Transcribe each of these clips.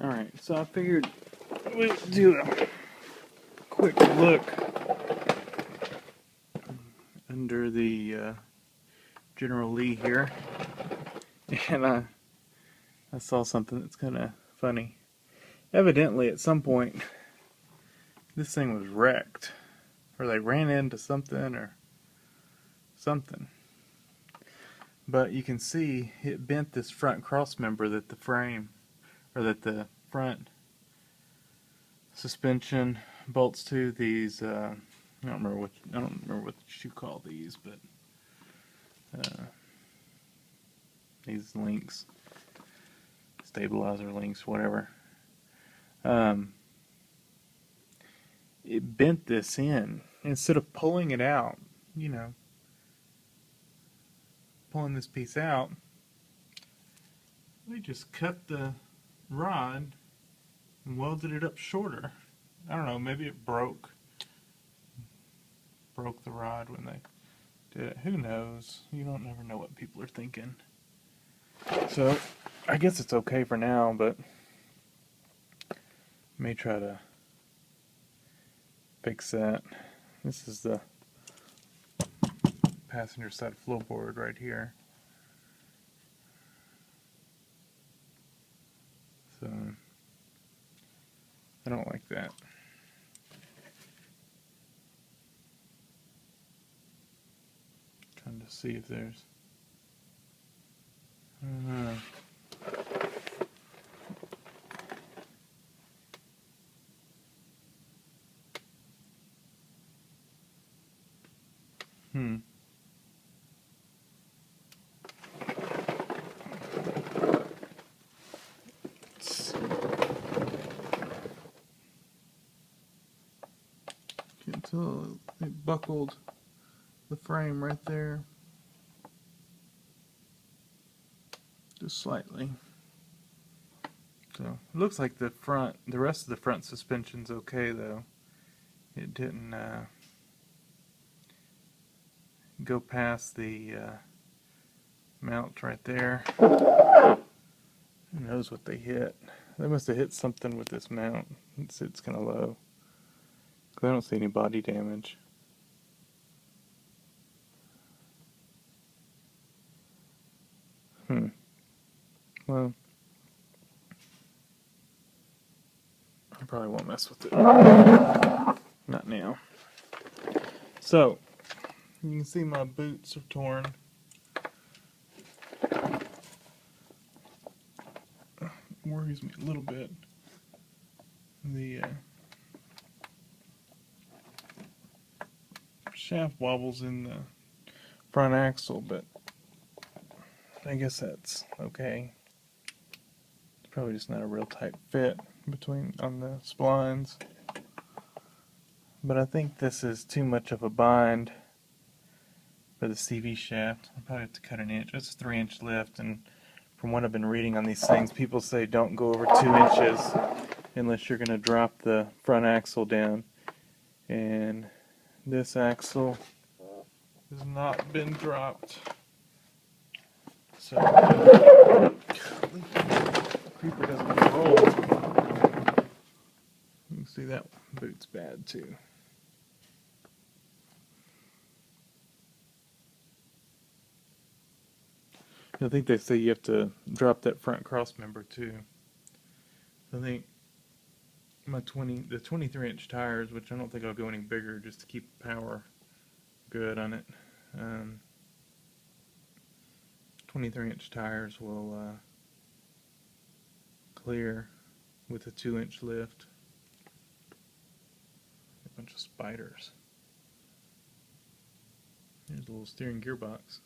Alright, so I figured we'd do a quick look under the General Lee here, and I saw something that's kind of funny. Evidently, at some point, this thing was wrecked, or they ran into something, or something. But you can see it bent this front cross member that the frame, or that the front suspension bolts to. These I don't remember what you call these, but these links, stabilizer links, whatever. It bent this in instead of pulling it out. Pulling this piece out, they just cut the rod and welded it up shorter. I don't know, maybe it broke the rod when they did it. Who knows? You don't never know what people are thinking. So I guess it's okay for now, but I may try to fix that. This is the passenger side floorboard right here. So I don't like that. Trying to see if there's, I don't know. Can't tell, it buckled the frame right there. Just slightly. So it looks like the rest of the front suspension's okay though. It didn't go past the mount right there. Who knows what they hit? They must have hit something with this mount. It sits kind of low. I don't see any body damage. Well, I probably won't mess with it. Not now. So, you can see my boots are torn. Worries me a little bit. The shaft wobbles in the front axle, but I guess that's okay. It's probably just not a real tight fit on the splines. But I think this is too much of a bind for the CV shaft. I'll probably have to cut an inch. It's a 3-inch lift, and from what I've been reading on these things, people say don't go over 2 inches unless you're going to drop the front axle down. And this axle has not been dropped. So, the creeper doesn't want to roll. You can see that boot's bad too. I think they say you have to drop that front cross member too. I think the 23-inch tires, which I don't think I'll go any bigger just to keep power good on it. 23-inch tires will clear with a 2-inch lift. A bunch of spiders. There's a little steering gearbox.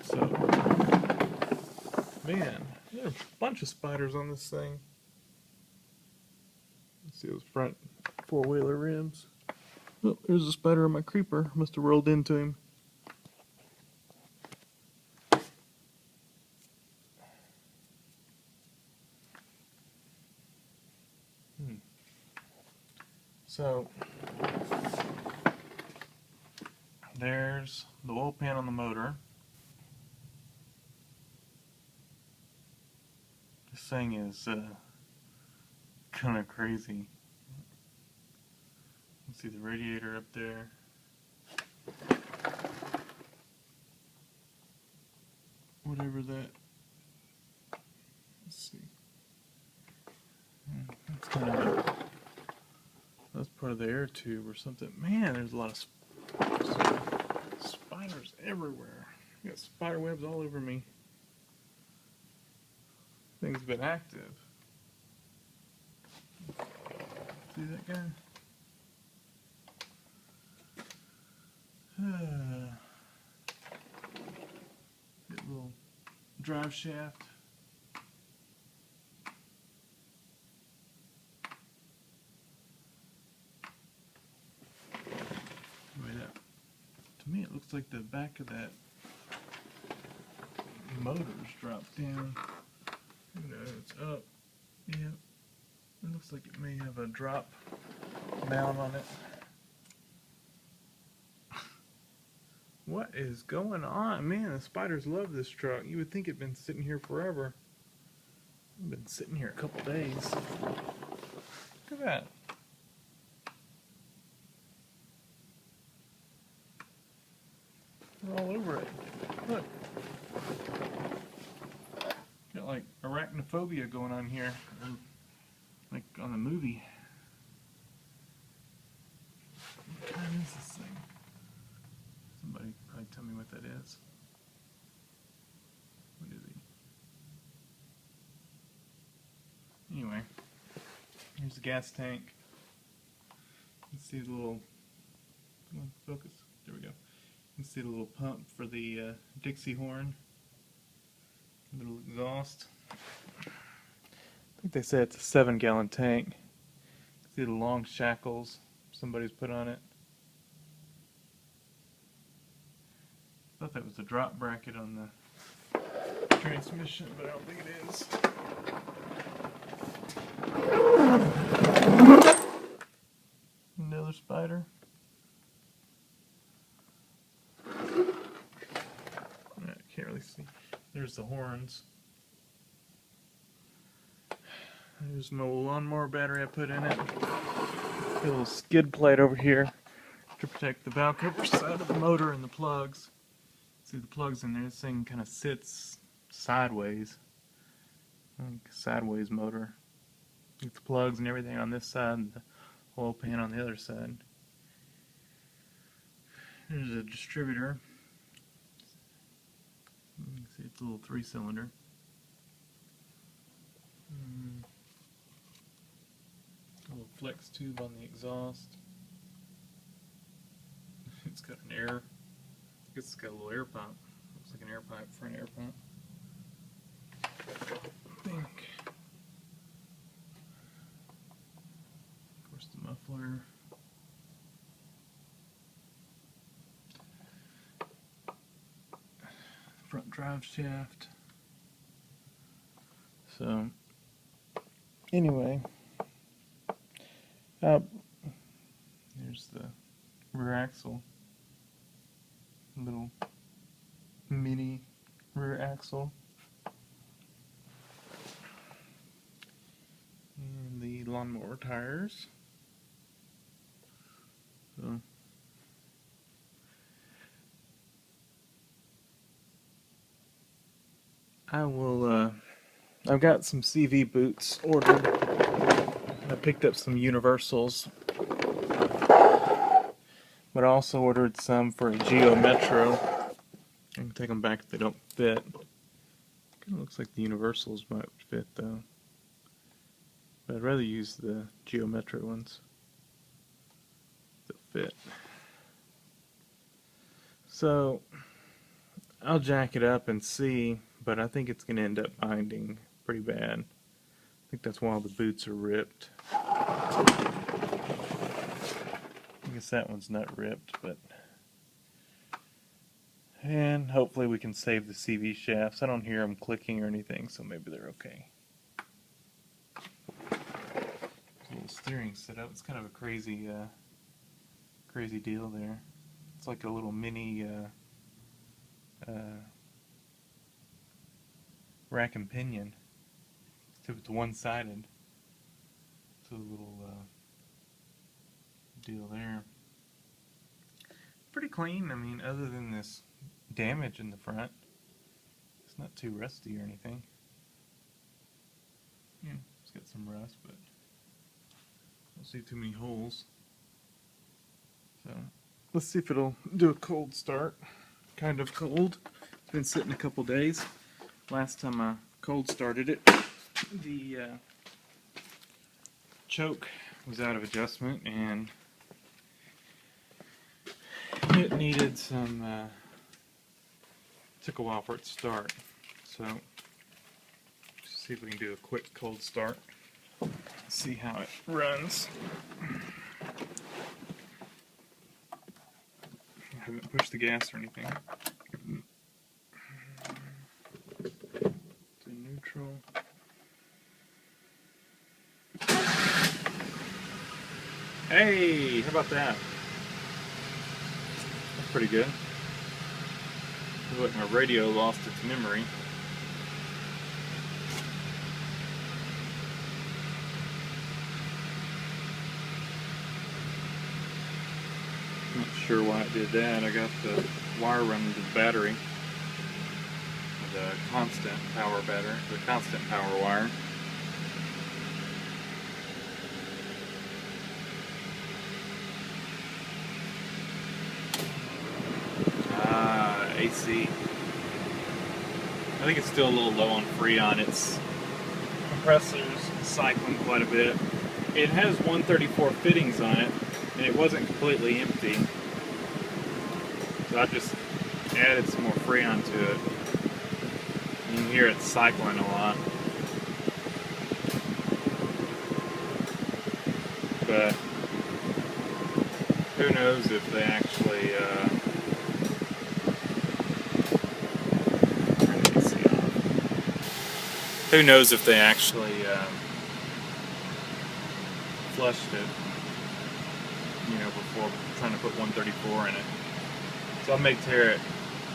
So, man, there are a bunch of spiders on this thing. Let's see those front four-wheeler rims. Oh, there's a spider on my creeper. Must have rolled into him. So, there's the oil pan on the motor. This thing is kind of crazy. You can see the radiator up there. Whatever that. Let's see. That's kind of that's part of the air tube or something. Man, there's a lot of spiders everywhere. I got spider webs all over me. Thing's been active. See that guy? Get a little drive shaft. To me, it looks like the back of that motor's dropped down. No, it's up. Yep. It looks like it may have a drop mount on it. What is going on? Man, the spiders love this truck. You would think it'd been sitting here forever. It's been sitting here a couple days. Look at that. They're all over it. Look. Got like arachnophobia going on here. Like on the movie. What kind is this thing? Somebody probably tell me what that is. What is he? Anyway, here's the gas tank. You can see the little, come on, focus. There we go. You can see the little pump for the Dixie horn. Little exhaust. I think they say it's a 7-gallon tank. See the long shackles somebody's put on it. Thought that was a drop bracket on the transmission, but I don't think it is. Another spider. I can't really see. There's the horns. There's my lawnmower battery I put in it. Got a little skid plate over here to protect the valve cover side of the motor and the plugs. See the plugs in there, this thing kind of sits sideways. Like a sideways motor. Get the plugs and everything on this side and the oil pan on the other side. There's a distributor. You can see it's a little 3-cylinder. A little flex tube on the exhaust. It's got an air. I guess it's got a little air pump. Looks like an air pipe for an air pump. I think. Of course, the muffler. Front drive shaft. So, anyway, there's the rear axle. Little mini rear axle. And the lawnmower tires. So, I will, I've got some CV boots ordered. I picked up some universals. But I also ordered some for a Geo Metro. I can take them back if they don't fit. Kind of looks like the universals might fit though. But I'd rather use the Geo Metro ones. They'll fit. So, I'll jack it up and see, but I think it's going to end up binding pretty bad. I think that's why all the boots are ripped. I guess that one's not ripped, but... And hopefully we can save the CV shafts. I don't hear them clicking or anything, so maybe they're okay. There's a little steering setup. It's kind of a crazy, crazy deal there. It's like a little mini rack and pinion. Except it's one-sided. So a little deal there. Pretty clean. I mean, other than this damage in the front, it's not too rusty or anything. Yeah, it's got some rust, but don't see too many holes. So let's see if it'll do a cold start. Kind of cold. It's been sitting a couple days. Last time I cold started it, the choke was out of adjustment and it needed some, took a while for it to start. So, let's see if we can do a quick cold start. See how it runs. I haven't pushed the gas or anything. To neutral. Hey, how about that? That's pretty good. Looks like my radio lost its memory. Not sure why it did that. I got the wire running to the battery. The constant power battery, the constant power wire. AC. I think it's still a little low on Freon. Its compressor's cycling quite a bit. It has 134 fittings on it, and it wasn't completely empty. So I just added some more Freon to it. You can hear it cycling a lot. But who knows if they actually flushed it, you know, before trying to put 134 in it. So I may tear it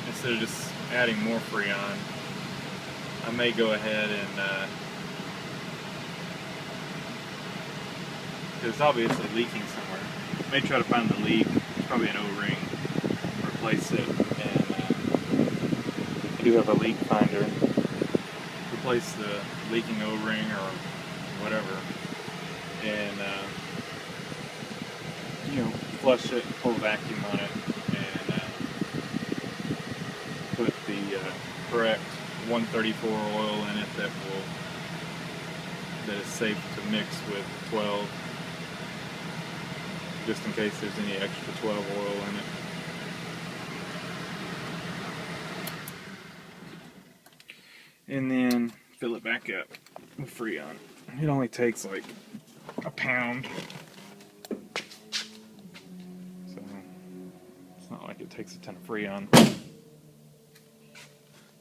instead of just adding more Freon. I may go ahead and it's obviously leaking somewhere. I may try to find the leak. It's probably an O-ring. Replace it, and I do have a leak finder. Replace the leaking O-ring or whatever, and you know, flush it, pull a vacuum on it, and put the correct 134 oil in it that is safe to mix with 12, just in case there's any extra 12 oil in it. And then fill it back up with Freon. It only takes like a pound, so it's not like it takes a ton of Freon.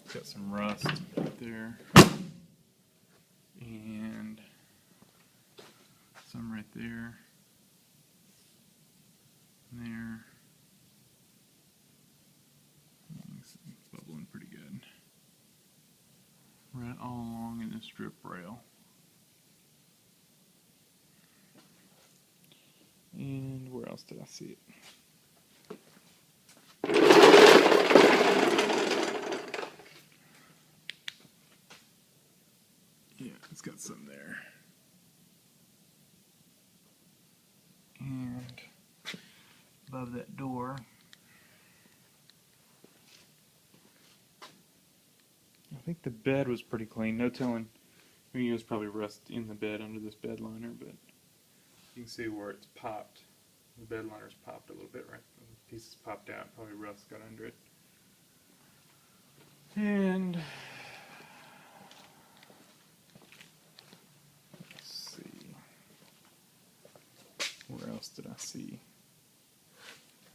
It's got some rust right there, and some right there, and there. It's bubbling pretty good. Right all along in this strip rail. And where else did I see it? Yeah, it's got some there. And above that door, I think the bed was pretty clean. No telling. I mean, it was probably rust in the bed under this bed liner, but you can see where it's popped. The bed liner's popped a little bit, right? The pieces popped out. Probably rust got under it. And let's see. Where else did I see?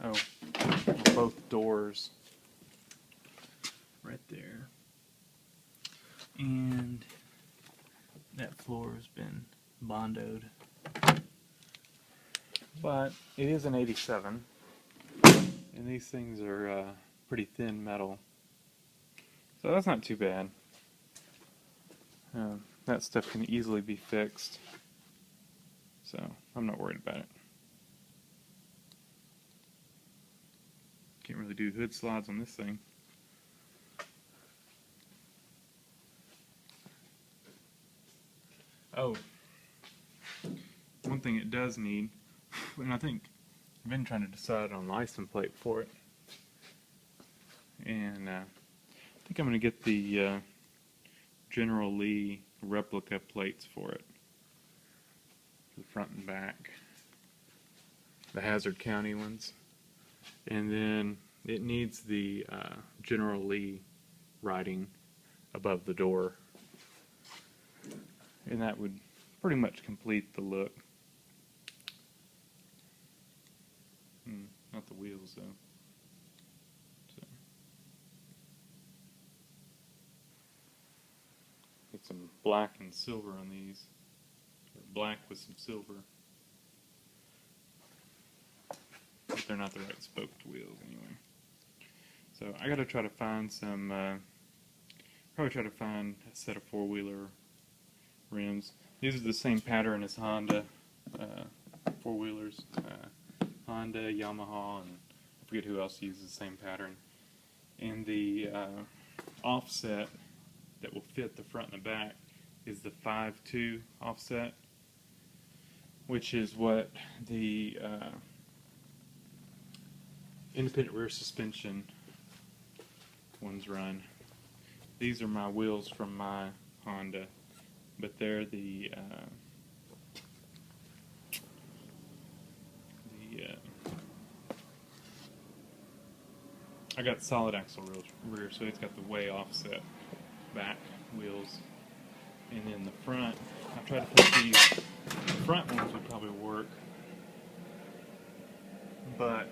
Oh, both doors. Right there. And that floor has been bondoed. But it is an 87, and these things are pretty thin metal, so that's not too bad. that stuff can easily be fixed. So I'm not worried about it. Can't really do hood slides on this thing. Oh, one thing it does need, and I think I've been trying to decide on license plate for it, and I think I'm going to get the General Lee replica plates for it, the front and back, the Hazard County ones, and then it needs the General Lee writing above the door, and that would pretty much complete the look. Not the wheels though. So, get some black and silver on these, or black with some silver. But they're not the right spoked wheels anyway. So I gotta try to find some, probably try to find a set of four-wheeler rims. These are the same pattern as Honda four-wheelers. Honda, Yamaha, and I forget who else uses the same pattern. And the offset that will fit the front and the back is the 5.2 offset, which is what the independent rear suspension ones run. These are my wheels from my Honda, but they're the I got solid axle rear, so it's got the way offset back wheels. And then the front, I tried to put these, the front ones would probably work, but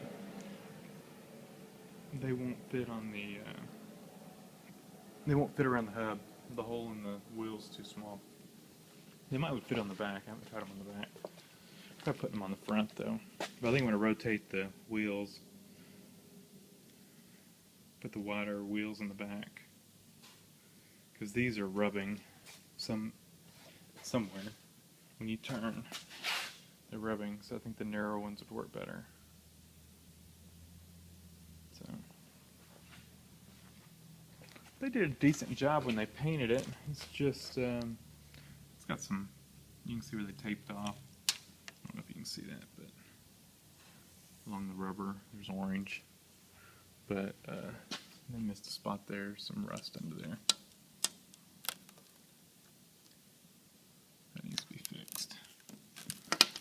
they won't fit on the, they won't fit around the hub. The hole in the wheel's too small. They might would fit on the back. I haven't tried them on the back. Try putting them on the front though. But I think I'm going to rotate the wheels, put the wider wheels in the back, because these are rubbing somewhere when you turn. They're rubbing, so I think the narrow ones would work better. So they did a decent job when they painted it. It's just it's got some, you can see where they taped off. I don't know if you can see that, but along the rubber there's orange, but they missed a spot there, some rust under there. That needs to be fixed.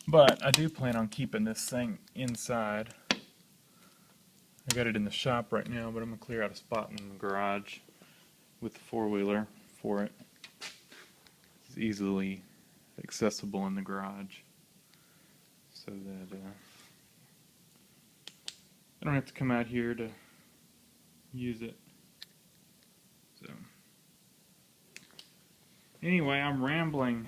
But I do plan on keeping this thing inside. I got it in the shop right now, but I'm going to clear out a spot in the garage with the four-wheeler for it. It's easily accessible in the garage, so that I don't have to come out here to use it. So anyway, I'm rambling.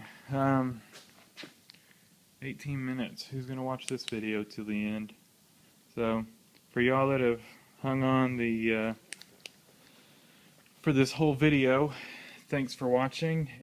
18 minutes. Who's going to watch this video till the end? So for y'all that have hung on the for this whole video, thanks for watching.